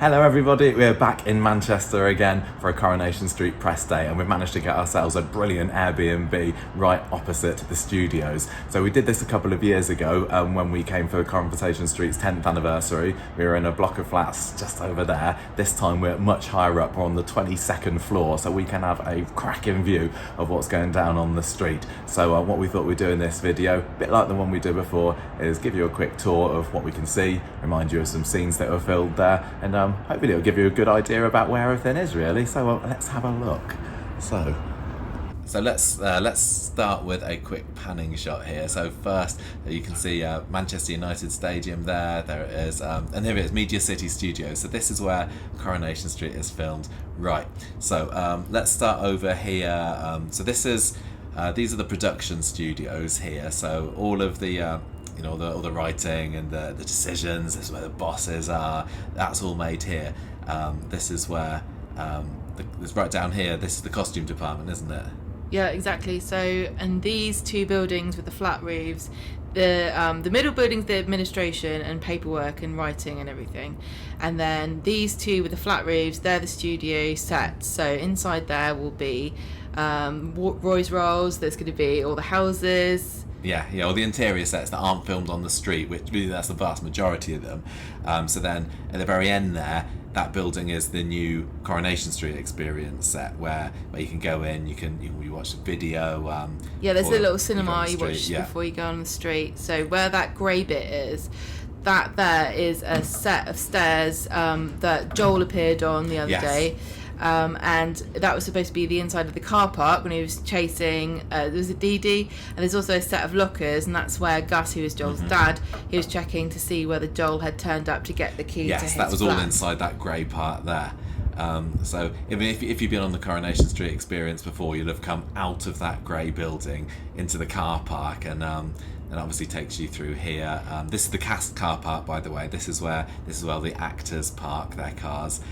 Hello everybody, we're back in Manchester again for a Coronation Street press day, and we've managed to get ourselves a brilliant Airbnb right opposite the studios. So we did this a couple of years ago when we came for Coronation Street's 10th anniversary. We were in a block of flats just over there. This time we're much higher up, we're on the 22nd floor, so we can have a cracking view of what's going down on the street. So what we thought we'd do in this video, a bit like the one we did before, is give you a quick tour of what we can see, remind you of some scenes that were filmed there, and hopefully it'll give you a good idea about where everything is really. So let's have a look. So let's start with a quick panning shot here. So first you can see Manchester United Stadium there it is, and here it is, Media City Studios. So this is where Coronation Street is filmed. Right, so let's start over here. So this is these are the production studios here, so all of the all the writing and the decisions, this is where the bosses are, that's all made here. This is where, it's right down here, this is the costume department, isn't it? Yeah, exactly. So, and these two buildings with the flat roofs, the middle building's the administration and paperwork and writing and everything. And then these two with the flat roofs, they're the studio sets. So inside there will be Roy's Rolls, there's going to be all the houses. Yeah, all the interior sets that aren't filmed on the street, which really that's the vast majority of them. So then at the very end there, that building is the new Coronation Street experience set where you can go in, you watch a video. There's a little cinema you watch yeah. before you go on the street. So where that grey bit is, that there is a set of stairs that Joel appeared on the other day. And that was supposed to be the inside of the car park when he was chasing, there was a Dee Dee, and there's also a set of lockers, and that's where Gus, who was Joel's dad, he was checking to see whether Joel had turned up to get the key to his that was flat. all inside that grey part there. So if you've been on the Coronation Street experience before, you'll have come out of that grey building into the car park, and obviously takes you through here. This is the cast car park, by the way. This is where the actors park their cars.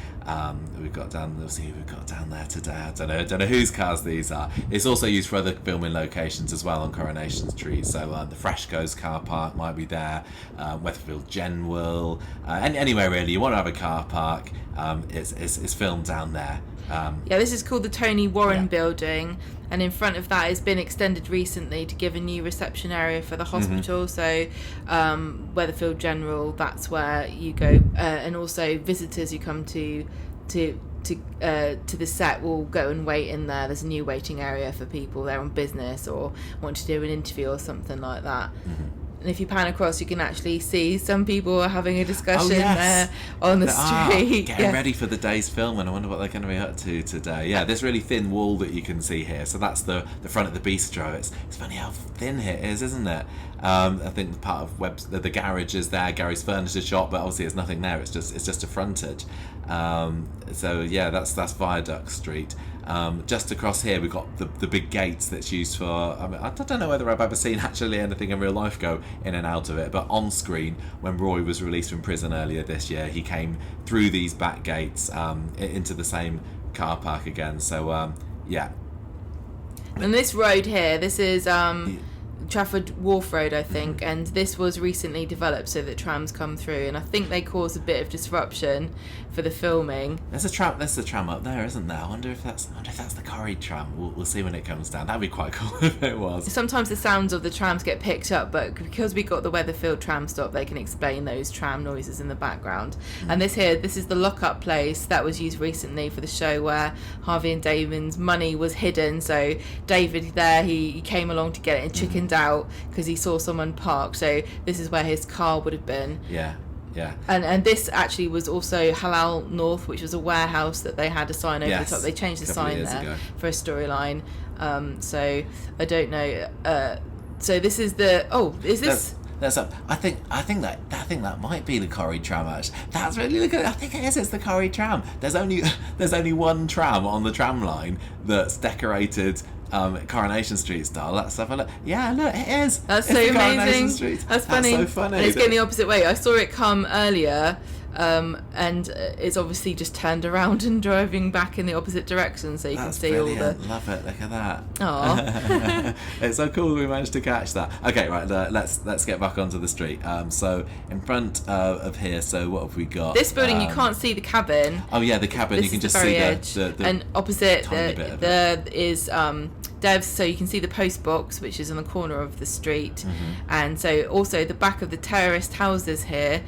We've got down there today. I don't know whose cars these are. It's also used for other filming locations as well on Coronation Street. So the Freshco's car park might be there. Weatherfield General, and anywhere really you want to have a car park. It's filmed down there. This is called the Tony Warren building, and in front of that has been extended recently to give a new reception area for the hospital. So Weatherfield General, that's where you go, and also visitors who come to the set will go and wait in there. There's a new waiting area for people there on business or want to do an interview or something like that. And if you pan across, you can actually see some people are having a discussion there on the street. Getting ready for the day's film, and I wonder what they're going to be up to today. Yeah, this really thin wall that you can see here. So that's the front of the bistro. It's funny how thin it is, isn't it? I think the part of the garage is there, Gary's furniture shop, but obviously there's nothing there. It's just a frontage. That's Viaduct Street. Just across here we've got the big gates that's used for, I don't know whether I've ever seen actually anything in real life go in and out of it, but on screen when Roy was released from prison earlier this year, he came through these back gates into the same car park again. So and this road here, this is Trafford Wharf Road, I think, and this was recently developed so that trams come through, and I think they cause a bit of disruption for the filming. There's a tram up there, isn't there? I wonder if that's the Corrie tram. We'll see when it comes down. That'd be quite cool if it was. Sometimes the sounds of the trams get picked up, but because we got the Weatherfield tram stop, they can explain those tram noises in the background. And this is the lock-up place that was used recently for the show where Harvey and Damon's money was hidden. So David there, he came along to get it and chickened out because he saw someone parked. So this is where his car would have been. Yeah. And this actually was also Halal North, which was a warehouse that they had a sign over the top. They changed the sign there for a storyline. So I don't know. So this is is this? I think that might be the Corrie tram actually. That's really good. I think it is. It's the Corrie tram. There's only one tram on the tram line that's decorated Coronation Street style. Let's have a look. Yeah, look, it is. That's so amazing. That's funny. That's so funny. And it's going the opposite way. I saw it come earlier and it's obviously just turned around and driving back in the opposite direction, so you can see brilliant. all the. Love it. Look at that. Oh, It's so cool that we managed to catch that. Okay, right. Let's get back onto the street. So in front of here. So what have we got? this building you can't see the cabin. Oh yeah, the cabin. This You can is just the very see edge, the and opposite tiny bit of there is Devs, so you can see the post box, which is on the corner of the street, and so also the back of the terraced houses here.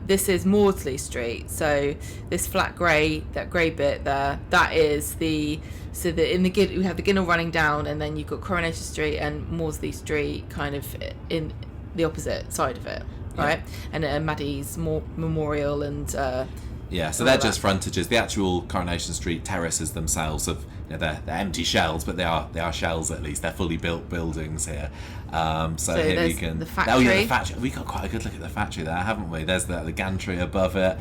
This is Maudsley Street, so this flat grey, that grey bit there, that is the. So in the we have the Ginnell running down, and then you've got Coronation Street and Maudsley Street kind of in the opposite side of it, right? And Maddie's Memorial and yeah, so they're just frontages. The actual Coronation Street terraces themselves have, they're empty shells, but they are shells at least. They're fully built buildings here. So here we can. The factory. Oh yeah, the factory. We got quite a good look at the factory there, haven't we? There's the gantry above it.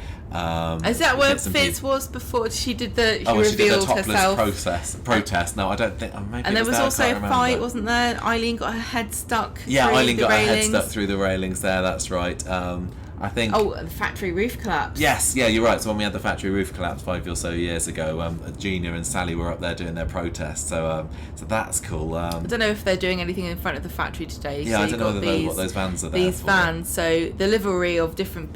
Is that where Fitz was before she did the? She she did the revealed topless herself. protest. No, I don't think. Maybe And there was there, also a fight, wasn't there? Eileen got her head stuck. Yeah, through Eileen the got railings. her head stuck through the railings there. That's right. I think. Oh, the factory roof collapse. Yes, yeah, you're right. So when we had the factory roof collapse 5 or so years ago, Gina and Sally were up there doing their protest. So that's cool. I don't know if they're doing anything in front of the factory today. Yeah, so I don't know what those vans are there These for. vans. So the livery of different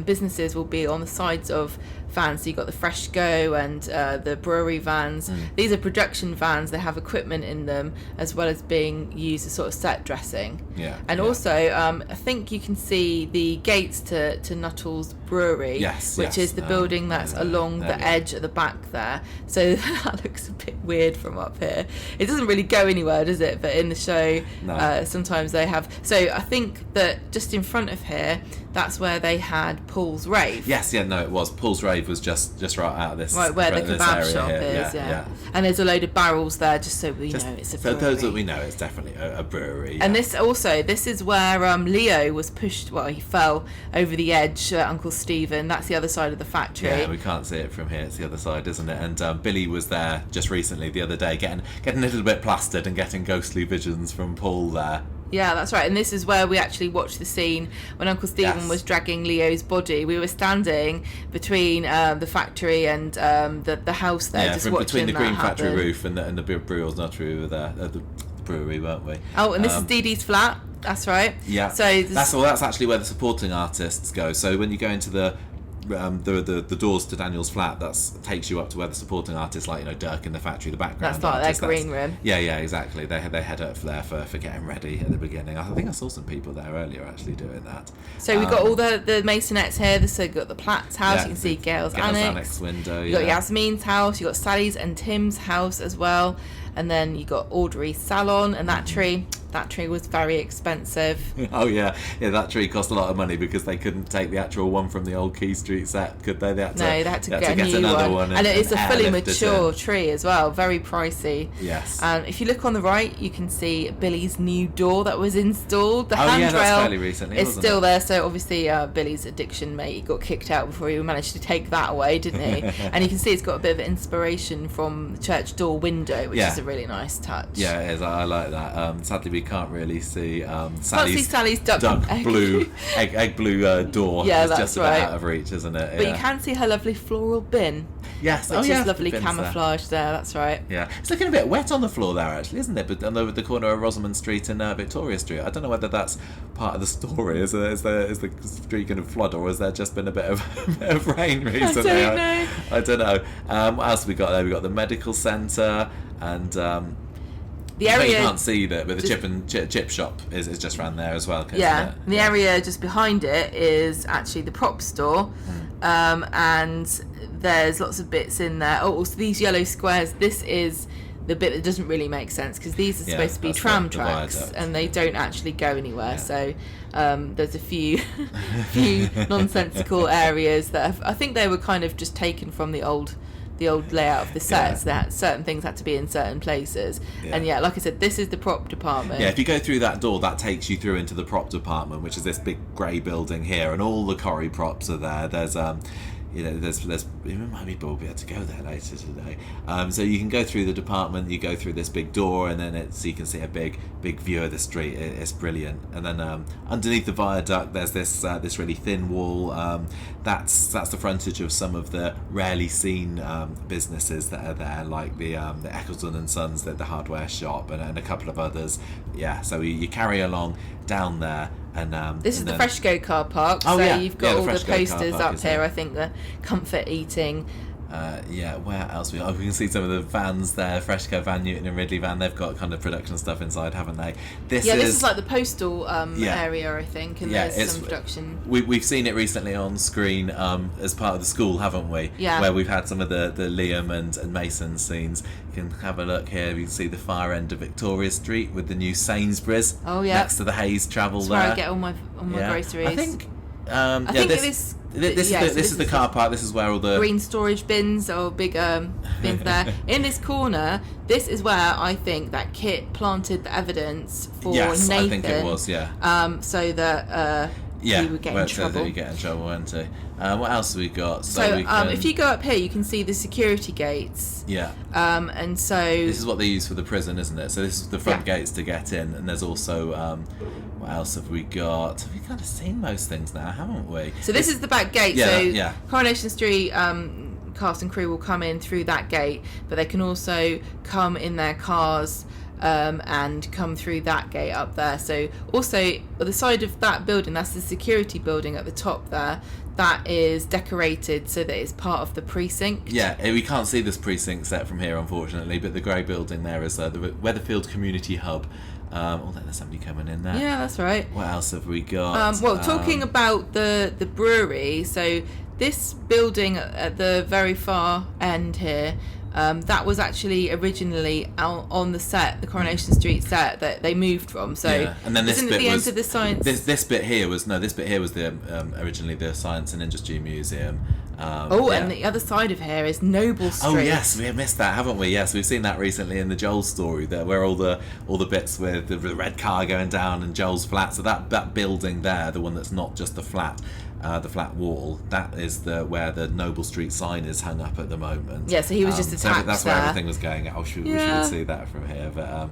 businesses will be on the sides of vans. So you've got the Fresh Go and the Brewery vans. These are production vans. They have equipment in them as well as being used as sort of set dressing. Yeah. And also, I think you can see the gates to Nuttall's Brewery, which is the building that's along the edge at the back there. So that looks a bit weird from up here. It doesn't really go anywhere, does it? But in the show, sometimes they have. So I think that just in front of here, that's where they had Paul's Rave. Yes, yeah, no, it was. Paul's Rave was just right out of this. Right, where the kebab shop here. is, yeah. And there's a load of barrels there, just so we know it's a brewery. So those that we know, it's definitely a brewery. And this is where Leo was pushed, well, he fell over the edge, Uncle Stephen. That's the other side of the factory. Yeah, we can't see it from here. It's the other side, isn't it? And Billy was there just recently, the other day, getting a little bit plastered and getting ghostly visions from Paul there. Yeah, that's right. And this is where we actually watched the scene when Uncle Stephen was dragging Leo's body. We were standing between the factory and the house there, just watching between the that green happen. factory roof and the Brewers Nuttery, we were there. The brewery, weren't we? Oh, and this is Dee Dee's flat. That's right. Yeah. So that's actually where the supporting artists go. So when you go into the doors to Daniel's flat, that takes you up to where the supporting artists, like Dirk in the factory, the background. That's like their green room. Yeah, exactly. They head up there for getting ready at the beginning. I think I saw some people there earlier actually doing that. So we've got all the masonettes here. So you've got the Platt's house. You can see Gail's annex window. You got Yasmin's house. You got Sally's and Tim's house as well. And then you got Audrey's salon and that tree. That tree was very expensive. Oh yeah, that tree cost a lot of money because they couldn't take the actual one from the old Key Street set, could they? They had to get a new another one. And it's a fully mature tree as well, very pricey. Yes. If you look on the right, you can see Billy's new door that was installed. The handrail that's fairly recently, is still there. So obviously Billy's addiction mate got kicked out before he managed to take that away, didn't he? And you can see it's got a bit of inspiration from the church door window, which is a really nice touch. Yeah, it is. I like that. Sadly, we can't really see Sally's duck blue egg blue door. Yeah, it's that's just right. about out of reach, isn't it? But you can see her lovely floral bin. Yes, which is lovely camouflage there. That's right. Yeah, it's looking a bit wet on the floor there, actually, isn't it? But on the corner of Rosamond Street and Victoria Street, I don't know whether that's part of the story. Is the street going to flood, or has there just been a bit of rain recently? I don't know. What else have we got there? We got the medical centre and. The area you can't see that, but the chip shop is just around there as well. Yeah, the area just behind it is actually the prop store, and there's lots of bits in there. Oh, also these yellow squares. This is the bit that doesn't really make sense because these are supposed to be tram tracks and they don't actually go anywhere. Yeah. So there's a few nonsensical areas that I think they were kind of just taken from the old layout of the sets. That certain things had to be in certain places. And like I said, this is the prop department. Yeah, if you go through that door, that takes you through into the prop department, which is this big grey building here, and all the Corrie props are there. There's maybe we'll be able to go there later today. So you can go through the department, you go through this big door, and then you can see a big view of the street. It's brilliant. And then underneath the viaduct, there's this really thin wall. That's the frontage of some of the rarely seen businesses that are there, like the Eccleston and Sons, the hardware shop, and a couple of others. Yeah, so you carry along down there. And this is the Fresco car park, so you've got all the posters up here. I think the comfort eating. Where else we can see some of the vans there, Fresco van, Newton and Ridley van. They've got kind of production stuff inside, haven't they? This is like the postal area, I think, and there's some production. We've seen it recently on screen as part of the school, haven't we? Yeah. Where we've had some of the Liam and Mason scenes. You can have a look here. You can see the far end of Victoria Street with the new Sainsbury's. Oh yeah. Next to the Hayes Travel That's there. where I get all my groceries. I think. This is the car park. This is where all the green storage bins or big bins there. In this corner, this is where I think that Kit planted the evidence for Nathan. I think it was, so that he would get in trouble. So that he get in trouble, wouldn't he? What else have we got? If you go up here, you can see the security gates. Yeah. And so this is what they use for the prison, isn't it? So this is the front gates to get in, and there's also what else have we got? We've kind of seen most things now, haven't we? So this is the back gate. Coronation Street cast and crew will come in through that gate, but they can also come in their cars and come through that gate up there. So also the side of that building, that's the security building at the top there, that is decorated so that it's part of the precinct. Yeah, we can't see this precinct set from here, unfortunately, but the grey building there is the Weatherfield Community Hub. There's somebody coming in there. Yeah, that's right. What else have we got? Talking about the brewery, so this building at the very far end here, that was actually originally out on the set, the Coronation Street set that they moved from. So, and then this bit the end of the science. This bit here was the originally the Science and Industry Museum. And the other side of here is Noble Street. Oh yes, we have missed that, haven't we? Yes, we've seen that recently in the Joel story there, where all the bits with the red car going down and Joel's flat. So that building there, the one that's not just the flat wall, that is where the Noble Street sign is hung up at the moment. Yeah, so he was just attached. So that's where everything was going. We should see that from here. But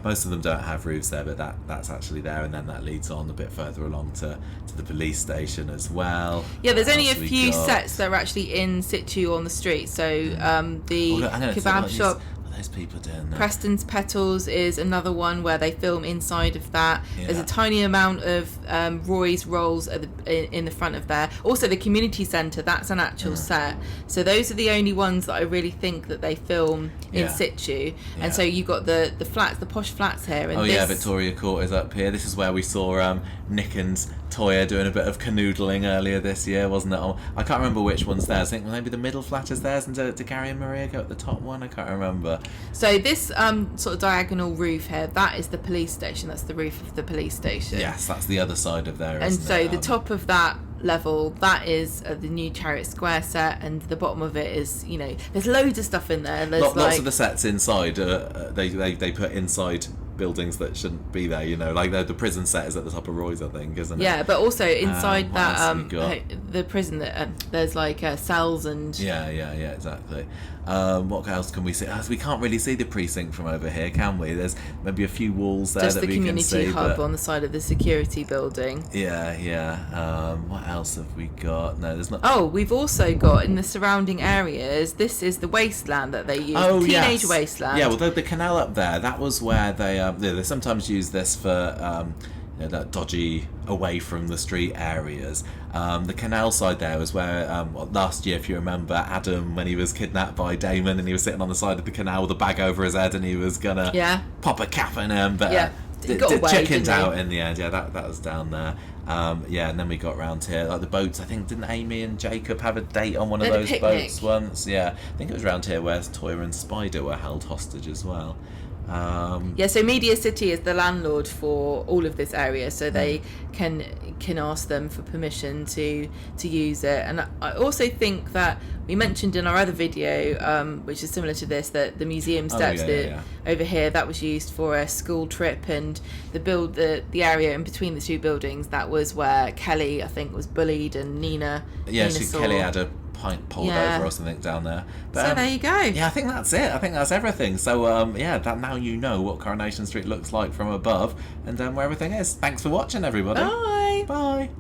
most of them don't have roofs there, but that's actually there, and then that leads on a bit further along to the police station as well. Yeah, there's only a few sets that are actually in situ on the street. So the kebab shop. Those people doing that. Preston's Petals is another one where they film inside of that. Yeah. There's a tiny amount of Roy's rolls in the front of there. Also, the community centre, that's an actual set. So those are the only ones that I really think that they film in situ. Yeah. And so you've got the flats, the posh flats here. And Victoria Court is up here. This is where we saw Nick and Toya doing a bit of canoodling earlier this year, wasn't it? I can't remember which one's theirs. I think maybe the middle flat is theirs, and to Gary and Maria go at the top one. I can't remember. So this sort of diagonal roof here, that is the police station. That's the roof of the police station. Yes, that's the other side of there. And so the top of that level, that is the new Chariot Square set, and the bottom of it is, there's loads of stuff in there. There's lots of the sets inside. They put inside buildings that shouldn't be there, like the prison set is at the top of Roy's, I think, isn't it? Yeah, but also inside the prison, there's like cells and exactly. What else can we see? We can't really see the precinct from over here, can we? There's maybe a few walls there just that we can see. Just the community hub on the side of the security building. What else have we got? No, there's not. Oh, we've also got in the surrounding areas, this is the wasteland that they use. Oh, teenage wasteland. Yeah, well, the canal up there, that was where they sometimes use this for that dodgy away from the street areas. The canal side there was where last year, if you remember, Adam, when he was kidnapped by Damon and he was sitting on the side of the canal with a bag over his head and he was gonna pop a cap in him, but chickened out in the end. That was down there. And then we got round here, like the boats. I think, didn't Amy and Jacob have a date on one of those boats once? Yeah, I think it was round here where Toya and Spider were held hostage as well. So Media City is the landlord for all of this area, so they can ask them for permission to use it. And I also think that we mentioned in our other video, which is similar to this, that the museum steps over here, that was used for a school trip, and the area in between the two buildings, that was where Kelly, I think, was bullied, and Nina Kelly had a pint poured over or something down there. But, so there you go. Yeah, I think that's it. I think that's everything. So that now you know what Coronation Street looks like from above, and where everything is. Thanks for watching, everybody. Bye. Bye.